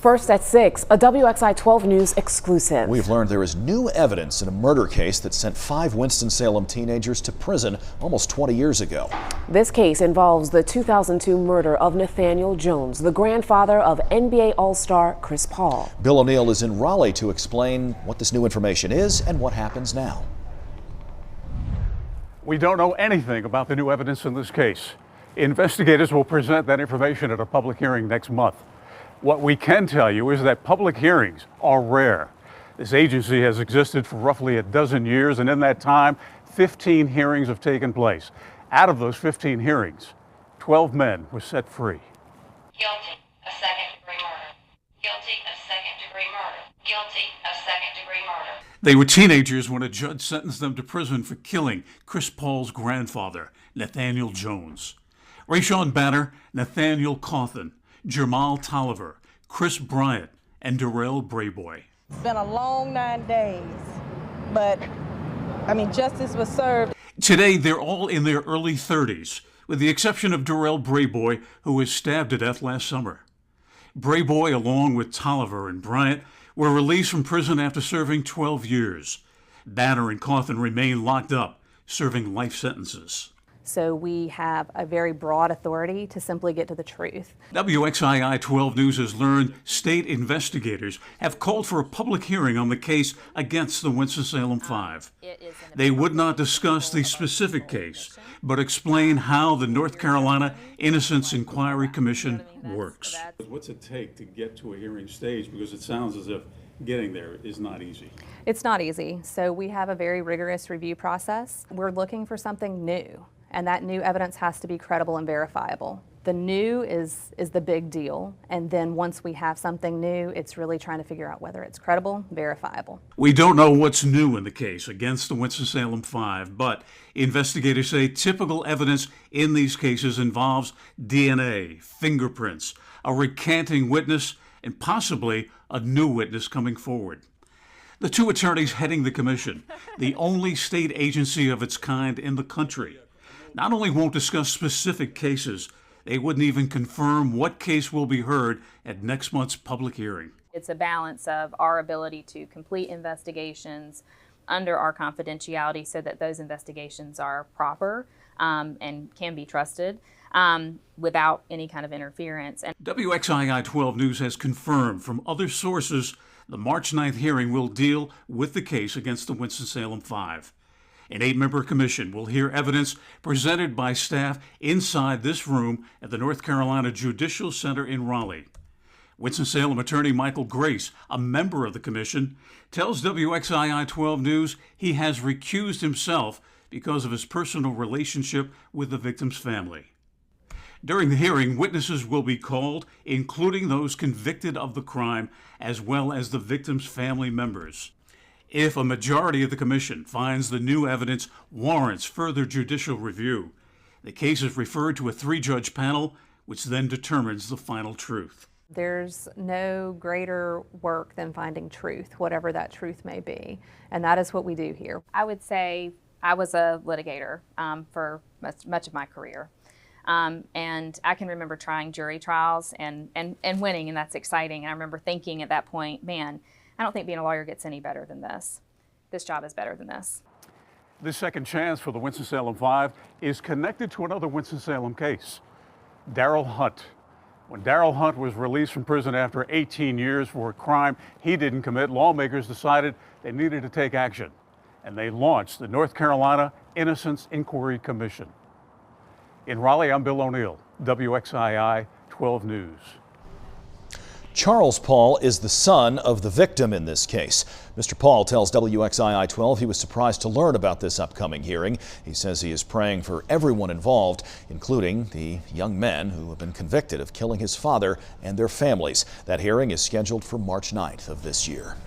First at 6, a WXI 12 News exclusive. We've learned there is new evidence in a murder case that sent 5 Winston-Salem teenagers to prison almost 20 years ago. This case involves the 2002 murder of Nathaniel Jones, the grandfather of NBA All-Star Chris Paul. Bill O'Neill is in Raleigh to explain what this new information is and what happens now. We don't know anything about the new evidence in this case. Investigators will present that information at a public hearing next month. What we can tell you is that public hearings are rare. This agency has existed for roughly a dozen years, and in that time, 15 hearings have taken place. Out of those 15 hearings, 12 men were set free. Guilty of second-degree murder. Guilty of second-degree murder. Guilty of second-degree murder. They were teenagers when a judge sentenced them to prison for killing Chris Paul's grandfather, Nathaniel Jones. Rayshawn Banner, Nathaniel Cawthon, Jermall Tolliver, Chris Bryant, and Darrell Brayboy. It's been a long 9 days, but justice was served. Today, they're all in their early 30s, with the exception of Darrell Brayboy, who was stabbed to death last summer. Brayboy, along with Tolliver and Bryant, were released from prison after serving 12 years. Banner and Cawthon remain locked up, serving life sentences. So we have a very broad authority to simply get to the truth. WXII 12 News has learned state investigators have called for a public hearing on the case against the Winston-Salem Five. They would not discuss the specific case, but explain how the North Carolina Innocence Inquiry Commission works. What's it take to get to a hearing stage? Because it sounds as if getting there is not easy. It's not easy. So we have a very rigorous review process. We're looking for something new, and that new evidence has to be credible and verifiable. The new is the big deal, and then once we have something new, it's really trying to figure out whether it's credible, verifiable. We don't know what's new in the case against the Winston-Salem Five, but investigators say typical evidence in these cases involves DNA, fingerprints, a recanting witness, and possibly a new witness coming forward. The two attorneys heading the commission, the only state agency of its kind in the country, not only won't discuss specific cases, they wouldn't even confirm what case will be heard at next month's public hearing. It's a balance of our ability to complete investigations under our confidentiality so that those investigations are proper and can be trusted without any kind of interference. And WXII 12 News has confirmed from other sources the March 9th hearing will deal with the case against the Winston-Salem Five. An 8-member commission will hear evidence presented by staff inside this room at the North Carolina Judicial Center in Raleigh. Winston-Salem attorney Michael Grace, a member of the commission, tells WXII 12 News he has recused himself because of his personal relationship with the victim's family. During the hearing, witnesses will be called, including those convicted of the crime, as well as the victim's family members. If a majority of the commission finds the new evidence warrants further judicial review, the case is referred to a 3-judge panel, which then determines the final truth. There's no greater work than finding truth, whatever that truth may be, and that is what we do here. I would say I was a litigator for much of my career. And I can remember trying jury trials and winning, and that's exciting. And I remember thinking at that point, man, I don't think being a lawyer gets any better than this. This job is better than this. This second chance for the Winston-Salem Five is connected to another Winston-Salem case, Darrell Hunt. When Darrell Hunt was released from prison after 18 years for a crime he didn't commit, lawmakers decided they needed to take action, and they launched the North Carolina Innocence Inquiry Commission. In Raleigh, I'm Bill O'Neill, WXII 12 News. Charles Paul is the son of the victim in this case. Mr. Paul tells WXII 12 he was surprised to learn about this upcoming hearing. He says he is praying for everyone involved, including the young men who have been convicted of killing his father and their families. That hearing is scheduled for March 9th of this year.